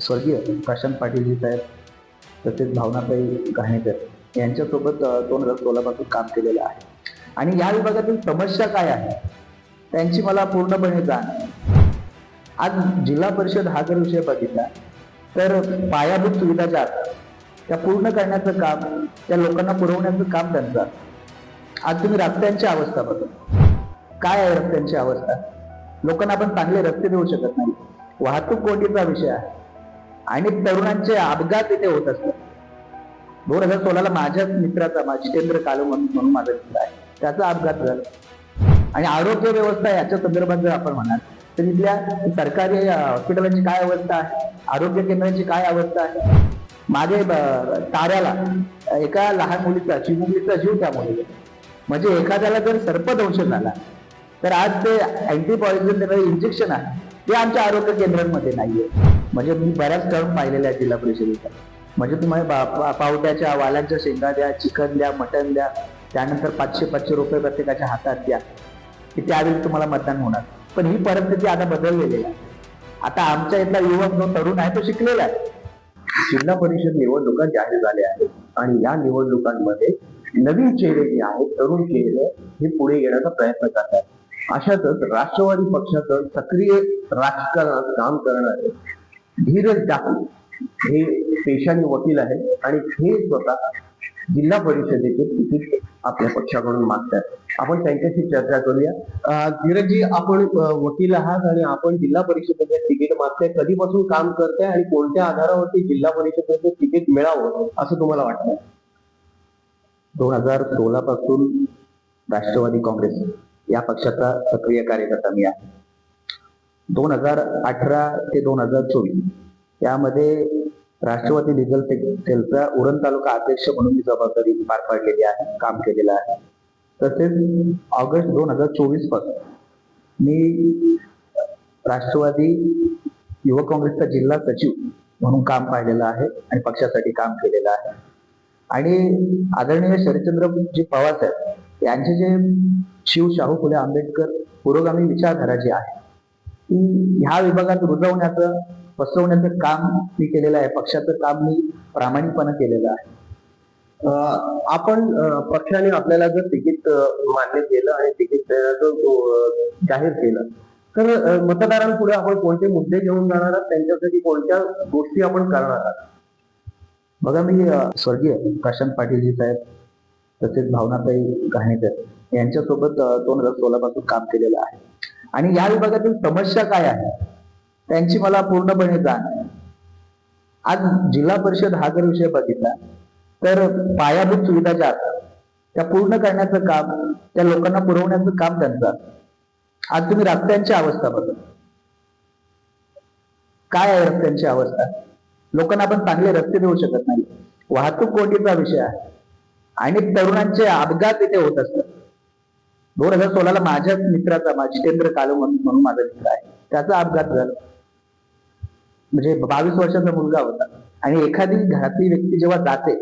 स्वर्गीय प्रशांत पाटीलजी साहेब तसेच भावनाताई घाणेकर यांच्यासोबत 2016 पासून काम केलेलं आहे आणि या विभागातील समस्या काय आहे त्यांची मला पूर्णपणे जाण आहे. आज जिल्हा परिषद हा जर विषय बघितला तर पायाभूत सुविधा ज्या असतात त्या पूर्ण करण्याचं काम, त्या लोकांना पुरवण्याचं काम त्यांचं असतं. आज तुम्ही रस्त्यांची अवस्था बघा, काय आहे रस्त्यांची अवस्था. लोकांना आपण चांगले रस्ते देऊ शकत नाही. वाहतूक कोंडीचा विषय आहे आणि तरुणांचे अपघात इथे होत असतात. 2016ला माझ्याच मित्राचा जितेंद्र कालू म्हणून माझा मित्र आहे, त्याचा अपघात झाला. आणि आरोग्य व्यवस्था याच्या संदर्भात जर आपण म्हणाल तर इथल्या सरकारी हॉस्पिटलांची काय अवस्था आहे, आरोग्य केंद्रांची काय अवस्था आहे. मागे ताऱ्याला एका लहान मुलीचा चिमुकलीचा जीव त्यामुळे, म्हणजे एखाद्याला जर सर्पदंश झाला तर आज ते अँटी पॉइझन देणारे इंजेक्शन आहे ते आमच्या आरोग्य केंद्रांमध्ये नाहीये. म्हणजे मी बऱ्याच टर्म पाहिलेल्या आहे जिल्हा परिषदेच्या. म्हणजे तुम्हाला पावट्याच्या वालांच्या शेंगा द्या, चिकन द्या, मटन द्या, त्यानंतर 500 रुपये प्रत्येकाच्या हातात द्या, की त्यावेळी तुम्हाला मतदान होणार. पण ही परिस्थिती आता बदललेली आहे. आता आमच्या इथला युवक जो तरुण आहे तो शिकलेला आहे. जिल्हा परिषद निवडणुका जाहीर झाल्या आहेत आणि या निवडणुकांमध्ये नवीन चेहरे जे आहेत, तरुण चेहरे हे पुढे येण्याचा प्रयत्न करतात. अशातच राष्ट्रवादी पक्षाचं सक्रिय राजकारणात काम करणारे धीरज डाकू हे पेशाने वकील आहेत आणि हे स्वतः जिल्हा परिषदेचे तिकीट आपल्या पक्षाकडून मागतात. आपण त्यांच्याशी चर्चा करूया. धीरजजी, आपण वकील आहात आणि आपण जिल्हा परिषदेचे तिकीट मागताय. कधीपासून काम करताय आणि कोणत्या आधारावरती जिल्हा परिषदेचे तिकीट मिळावं असं तुम्हाला वाटतं? 2016 पासून राष्ट्रवादी काँग्रेस या पक्षाचा सक्रिय कार्यकर्ता मी आहे. 2018 ते 2024 यामध्ये राष्ट्रवादी लिगल सेलचा उरण तालुका अध्यक्ष म्हणून मी जबाबदारी पार पाडलेली आहे, काम केलेलं आहे. तसेच ऑगस्ट 2024 पासून मी राष्ट्रवादी युवक काँग्रेसचा जिल्हा सचिव म्हणून काम पाहिलेलं आहे आणि पक्षासाठी काम केलेलं आहे. आणि आदरणीय शरदचंद्रजी पवार साहेब यांचे जे शिव शाहू फुले आंबेडकर पुरोगामी विचारधारा जी आहे ती ह्या विभागात रुजवण्याचं, पसरवण्याचं काम मी केलेलं आहे. पक्षाचं काम मी प्रामाणिकपणे केलेलं आहे. आपण पक्षाने आपल्याला जर तिकीट मान्य केलं आणि तिकीट जाहीर केलं तर मतदारांपुढे आपण कोणते मुद्दे घेऊन जाणार आहात, त्यांच्यासाठी कोणत्या गोष्टी आपण करणार आहात? बघा, मी स्वर्गीय प्रशांत पाटीलजी साहेब तसेच भावनाताई घाणेकर यांच्यासोबत 2016 पासून काम केलेलं आहे आणि या विभागातील समस्या काय आहे त्यांची मला पूर्णपणे जाण आहे. आज जिल्हा परिषद हा जर विषय बघितला तर पायाभूत सुविधा ज्या असतात त्या पूर्ण करण्याचं काम, त्या लोकांना पुरवण्याचं काम त्यांचं असतं. आज तुम्ही रस्त्यांची अवस्था बघा, काय आहे रस्त्यांची अवस्था. लोकांना आपण चांगले रस्ते देऊ शकत नाही. वाहतूक कोंडीचा विषय आहे आणि तरुणांचे अपघात इथे होत असतात. 2016ला माझ्याच मित्राचा जितेंद्र कालू म्हणून माझा मित्र आहे, त्याचा अपघात झाला. म्हणजे 22 वर्षाचा मुलगा होता. आणि एखादी घरातली व्यक्ती जेव्हा जाते,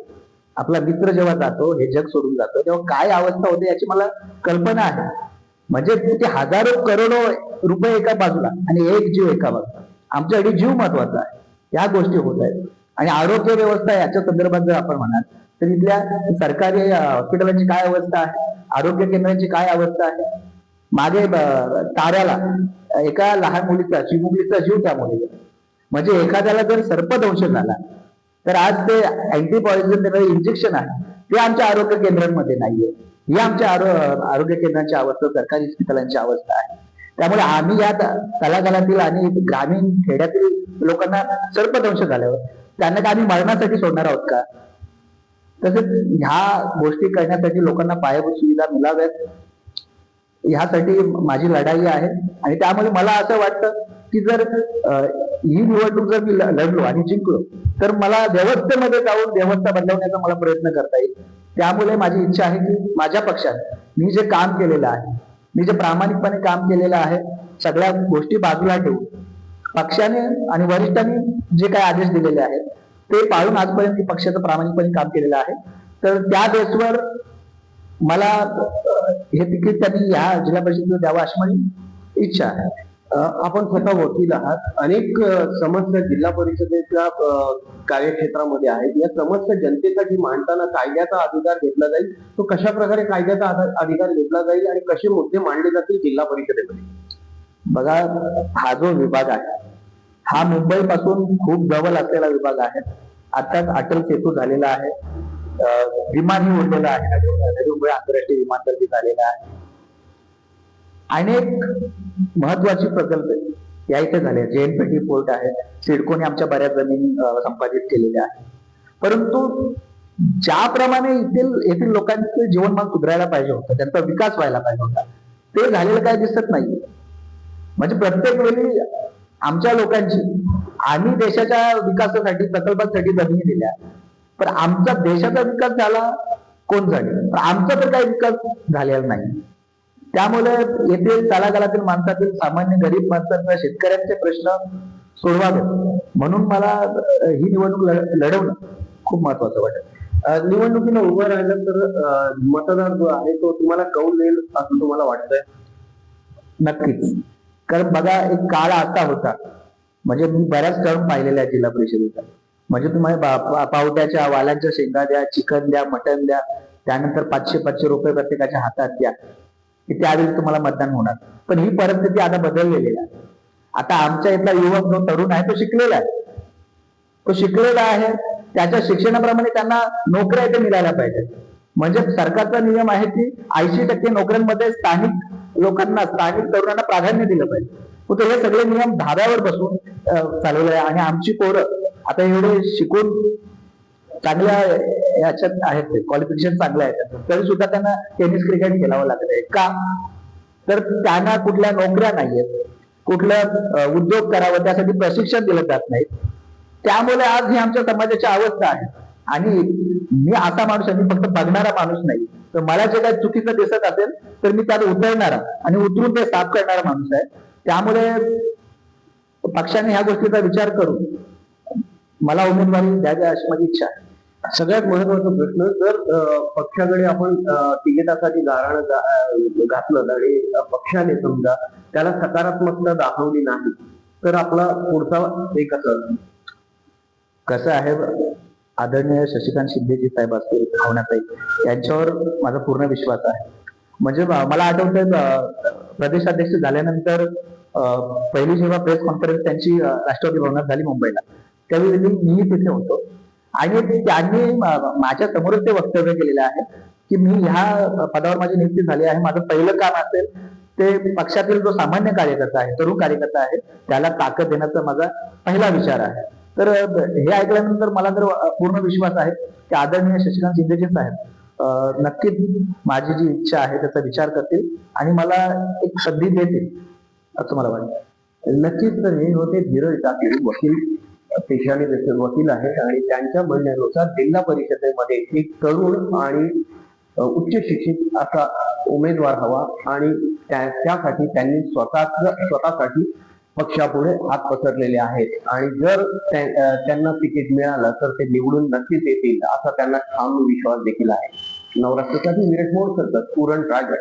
आपला मित्र जेव्हा जातो, हे जग सोडून जातो, तेव्हा काय अवस्था होते याची मला कल्पना आहे. म्हणजे ते हजारो करोडो रुपये एका बाजूला आणि एक जीव एका बाजूला. आमच्यासाठी जीव महत्वाचा आहे. या गोष्टी होत आहेत. आणि आरोग्य व्यवस्था याच्या संदर्भात जर आपण म्हणाल तर इथल्या सरकारी हॉस्पिटलांची काय अवस्था आहे, आरोग्य केंद्रांची काय अवस्था आहे. मागे ताऱ्याला एका लहान मुलीचा चिमुकलीचा जीव त्यामुळे, म्हणजे एखाद्याला जर सर्पदंश झाला तर आज ते अँटी पॉइझन देणारे इंजेक्शन आहे ते आमच्या आरोग्य केंद्रांमध्ये नाहीये. ही आमच्या आरोग्य केंद्रांची अवस्था, सरकारी हॉस्पिटलांची अवस्था आहे. त्यामुळे आम्ही या तलागालातील आणि ग्रामीण खेड्यातील लोकांना सर्पदंश झाल्यावर त्यांना आम्ही मरणासाठी सोडणार आहोत का? तसेच ह्या गोष्टी करण्यासाठी लोकांना पायाभूत सुविधा मिळाव्यात ह्यासाठी माझी लढाई आहे. आणि त्यामुळे मला असं वाटतं की जर ही निवडणूक जर मी लढलो आणि जिंकलो तर मला व्यवस्थेमध्ये जाऊन व्यवस्था बदलवण्याचा मला प्रयत्न करता येईल. त्यामुळे माझी इच्छा आहे की माझ्या पक्षाने मी जे काम केलेलं आहे, मी जे प्रामाणिकपणे काम केलेलं आहे, सगळ्या गोष्टी बाजूला ठेवून पक्षाने आणि वरिष्ठांनी जे काही आदेश दिलेले आहेत ते पाळून आजपर्यंत पक्षाचं प्रामाणिकपणे काम केलेलं आहे. तर त्या बेसवर मला हे तिकीट त्यांनी ह्या जिल्हा परिषदेला द्यावं अशी माझी इच्छा आहे. आपण स्वतः वकील आहात. अनेक समस्या जिल्हा परिषदेच्या कार्यक्षेत्रामध्ये आहेत. या समस्या जनतेसाठी मांडताना कायद्याचा अधिकार घेतला जाईल, तो कशा प्रकारे कायद्याचा अधिकार घेतला जाईल आणि कसे मुद्दे मांडले जातील जिल्हा परिषदेमध्ये? बघा, हा जो विभाग आहे हा मुंबई पासून खूप जवळ असलेला विभाग आहे. आताच अटल सेतू झालेला आहे, विमानही उडलेलं आहे, नवी मुंबई आंतरराष्ट्रीय विमानतळ झालेला आहे. अनेक महत्वाची प्रकल्प या इथे झाले. JNPT पोर्ट आहे, सिडकोने आमच्या बऱ्याच जमीन संपादित केलेल्या आहेत. परंतु ज्याप्रमाणे येथील लोकांचे जीवनमान सुधारायला पाहिजे होतं, त्यांचा विकास व्हायला पाहिजे होता, ते झालेलं काय दिसत नाही. म्हणजे प्रत्येक वेळी आमच्या लोकांची आम्ही देशाच्या विकासासाठी प्रकल्पांसाठी जमिनी दिल्या, पण आमचा देशाचा विकास झाला कोण झाले, पण आमचा तर काही विकास झालेला नाही. त्यामुळे येथे तळागाळातील माणसातील सामान्य गरीब माणसांना शेतकऱ्यांचे प्रश्न सोडवावेत म्हणून मला ही निवडणूक लढवणं खूप महत्वाचं वाटतं. निवडणुकीला उभं राहिलं तर मतदार जो आहे तो तुम्हाला कौल देईल असं तुम्हाला वाटतंय? नक्कीच. कारण बघा, एक काळ असा होता, म्हणजे मी बऱ्याच टर्म पाहिलेल्या जिल्हा परिषदेचा. म्हणजे तुम्हाला पावट्याच्या वालांच्या शेंगा द्या, चिकन द्या, मटन द्या, त्यानंतर 500-500 रुपये प्रत्येकाच्या हातात द्या, की त्यावेळी तुम्हाला मतदान होणार. पण ही परिस्थिती आता बदललेली आहे. आता आमच्या इथला युवक जो तरुण आहे तो शिकलेला आहे, त्याच्या शिक्षणाप्रमाणे त्यांना नोकऱ्या इथे मिळायला पाहिजे. म्हणजे सरकारचा नियम आहे की 80% नोकऱ्यांमध्ये स्थानिक लोकांना, स्थानिक तरुणांना प्राधान्य दिलं पाहिजे. तर हे सगळे नियम धाब्यावर बसून चालवले आहे. आणि आमची पोरं आता एवढे शिकून चांगल्या याच्यात आहेत, क्वालिफिकेशन चांगलं आहे, तरी सुद्धा त्यांना टेनिस क्रिकेट खेळावं लागत आहे. का? तर त्यांना कुठल्या नोकऱ्या नाहीयेत, कुठलं उद्योग करावं त्यासाठी प्रशिक्षण दिलं जात नाही. त्यामुळे आज ही आमच्या समाजाची अवस्था आहे. आणि मी असा माणूस आहे, मी फक्त बघणारा माणूस नाही, तर मला जे काही चुकीचं दिसत असेल तर मी त्यात उतरणारा आणि उतरून ते साफ करणारा माणूस आहे. त्यामुळे पक्षाने ह्या गोष्टीचा विचार करून मला उमेदवारी द्यावी अशी माझी इच्छा आहे. सगळ्यात महत्वाचा प्रश्न, जर पक्षाकडे आपण तिकिटासाठी गाळण घातलं आणि पक्षाने समजा त्याला सकारात्मकता दाखवली नाही तर आपला पुढचा एक कसं आहे, आदरणीय शशिकांत शिंदेजी साहेब असतील, भावनाताई, यांच्यावर माझा पूर्ण विश्वास आहे. म्हणजे मला आठवतंय प्रदेशाध्यक्ष झाल्यानंतर पहिली जेव्हा प्रेस कॉन्फरन्स त्यांची राष्ट्रवादी भवनात झाली मुंबईला, त्यावेळी मी तिथे होतो आणि त्यांनी माझ्या समोरच ते वक्तव्य केलेलं आहे की मी ह्या पदावर माझी नियुक्ती झाली आहे, माझं पहिलं काम असेल ते पक्षातील जो सामान्य कार्यकर्ता आहे, तरुण कार्यकर्ता आहे, त्याला ताकद देण्याचा माझा पहिला विचार आहे. तर हे ऐकल्यानंतर मला तर पूर्ण विश्वास आहे की आदरणीय शशिकांत शिंदेजी साहेब नक्कीच माझी जी इच्छा आहे त्याचा विचार करतील आणि मला एक संधी देतील असं मला वाटतं. नक्कीच. तर हे होते धीरज टाकळी, वकील, पेशाने वकील आहेत आणि त्यांच्या म्हणण्यानुसार जिल्हा परिषदेमध्ये एक तरुण आणि उच्च शिक्षित असा उमेदवार हवा आणि त्यासाठी त्यांनी स्वतःसाठी पक्षापुढे हात पसरलेले आहेत आणि जर त्यांना तिकीट मिळालं तर ते निवडून नक्कीच येतील असा त्यांना ठाम विश्वास देखील आहे. नवराष्ट्रासाठी मीरज मोडकर, पूरण राजगड.